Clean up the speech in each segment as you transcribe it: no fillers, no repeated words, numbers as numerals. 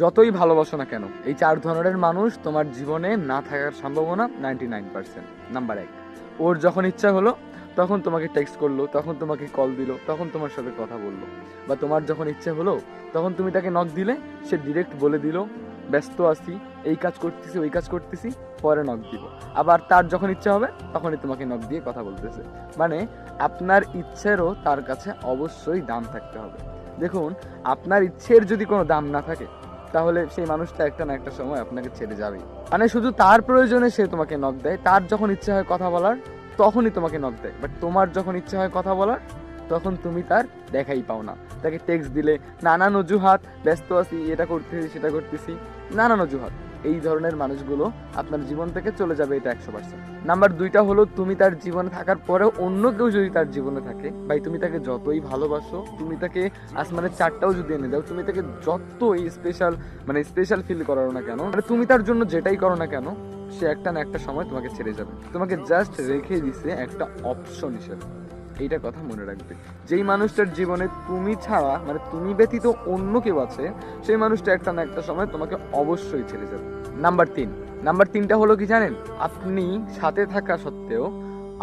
যতই ভালোবাসো না কেন, এই 4 ধরনের মানুষ তোমার জীবনে না থাকার সম্ভাবনা 99%। নাম্বার 1, ওর যখন ইচ্ছা হলো তখন তোমাকে টেক্সট করলো, তখন তোমাকে কল দিল, তখন তোমার সাথে কথা বললো। বা তোমার যখন ইচ্ছে হলো তখন তুমি তাকে নক দিলে, সে ডিরেক্ট বলে দিল ব্যস্ত আছি, এই কাজ করতেছি, ওই কাজ করতেছি, পরে নক দিব। আবার তার যখন ইচ্ছা হবে তখনই তোমাকে নক দিয়ে কথা বলতেছে। মানে আপনার ইচ্ছেরও তার কাছে অবশ্যই দাম থাকতে হবে। দেখুন, আপনার ইচ্ছের যদি কোনো দাম না থাকে তাহলে সেই মানুষটা একটা না একটা সময় আপনাকে ছেড়ে যাবেই। মানে শুধু তার প্রয়োজনে সে তোমাকে নক দেয়, তার যখন ইচ্ছা হয় কথা বলার তখনই তোমাকে নক দেয়। বাট তোমার যখন ইচ্ছা হয় কথা বলার তখন তুমি তার দেখাই পাও না। তাকে টেক্সট দিলে নানান অজুহাত, ব্যস্ত আছি, এটা করতেছি, সেটা করতেছি, নানান অজুহাত। এই ধরনের মানুষগুলো আপনার জীবন থেকে চলে যাবে, এটা 100%। নাম্বার 2টা হলো, তুমি তার জীবনে থাকার পরেও অন্য কেউ যদি তার জীবনে থাকে, ভাই তুমি তাকে যতই ভালোবাসো, তুমি তাকে আসমানের 4টাও যদি এনে দাও, তুমি তাকে যতই স্পেশাল ফিল করাও না কেন, মানে তুমি তার জন্য যেটাই করো না কেন, সে একটা না একটা সময় তোমাকে ছেড়ে যাবে। তোমাকে জাস্ট রেখে দিছে একটা অপশন হিসেবে। এইটা কথা মনে রাখবে। যেই মানুষটার জীবনে তুমি ছাড়া, মানে তুমি ব্যতীত অন্য কেউ আছে, সেই মানুষটা একটা না একটা সময় তোমাকে অবশ্যই ছেড়ে যাবে। নাম্বার 3টা হলো কি জানেন? আপনি সাথে থাকা সত্ত্বেও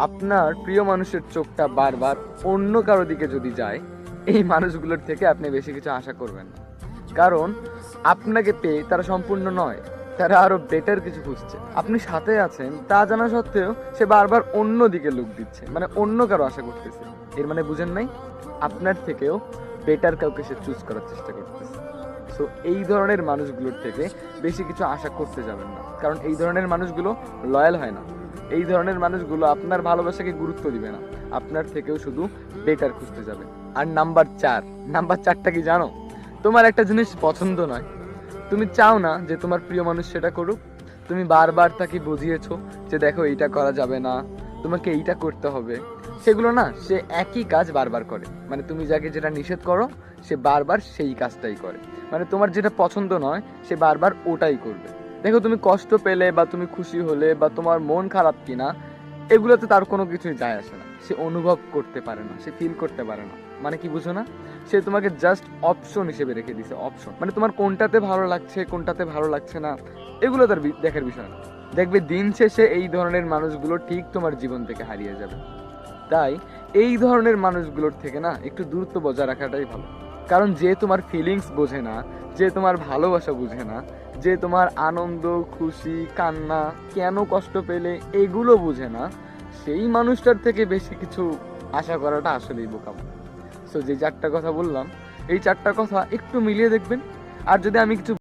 আপনার প্রিয় মানুষের চোখটা বারবার অন্য কারো দিকে যদি যায়, এই মানুষগুলোর থেকে আপনি বেশি কিছু আশা করবেন না। কারণ আপনাকে পেয়ে তারা সম্পূর্ণ নয়, তারা আরো বেটার কিছু খুঁজছে। আপনি সাথে আছেন তা জানা সত্ত্বেও সে বারবার অন্য দিকে লুক দিচ্ছে, মানে অন্য কারো আশা করতেছে। এর মানে বুঝেন নাই? আপনার থেকেও বেটার কাউকে সে চুজ করার চেষ্টা করতেছে। সো এই ধরনের মানুষগুলোর থেকে বেশি কিছু আশা করতে যাবেন না, কারণ এই ধরনের মানুষগুলো লয়াল হয় না। এই ধরনের মানুষগুলো আপনার ভালোবাসাকে গুরুত্ব দিবে না, আপনার থেকেও শুধু বেটার খুঁজতে যাবে। আর নাম্বার 4টা কি জানো? তোমার একটা জিনিস পছন্দ নয়, তুমি চাও না যে তোমার প্রিয় মানুষ সেটা করুক, তুমি বারবার তাকে বুঝিয়েছো যে দেখো এইটা করা যাবে না, তোমাকে এইটা করতে হবে, সেগুলো না সে একই কাজ বারবার করে। মানে তুমি যাকে যেটা নিষেধ করো সে বারবার সেই কাজটাই করে। মানে তোমার যেটা পছন্দ নয় সে বারবার ওটাই করবে। দেখো, তুমি কষ্ট পেলে বা তুমি খুশি হলে বা তোমার মন খারাপ কিনা, এগুলোতে তার কোনো কিছুই যায় আসে না। সে অনুভব করতে পারে না, সে ফিল করতে পারে না। মানে কি বুঝো না? সে তোমাকে জাস্ট অপশন হিসেবে রেখে দিছে, অপশন। মানে তোমার কোনটাতে ভালো লাগছে, কোনটাতে ভালো লাগছে না, এগুলো তার দেখার বিষয় না। দেখবে দিন শেষে এই ধরনের মানুষগুলো ঠিক তোমার জীবন থেকে হারিয়ে যাবে। তাই এই ধরনের মানুষগুলোর থেকে না একটু দূরত্ব বজায় রাখাটাই ভালো। কারণ যে তোমার ফিলিংস বোঝে না, যে তোমার ভালোবাসা বুঝে না, যে তোমার আনন্দ, খুশি, কান্না, কেন কষ্ট পেলে এগুলো বুঝে না, সেই মানুষটার থেকে বেশি কিছু আশা করাটা আসলেই বোকামো। সো যে 4টা কথা বললাম, এই 4টা কথা একটু মিলিয়ে দেখবেন। আর যদি আমি কিছু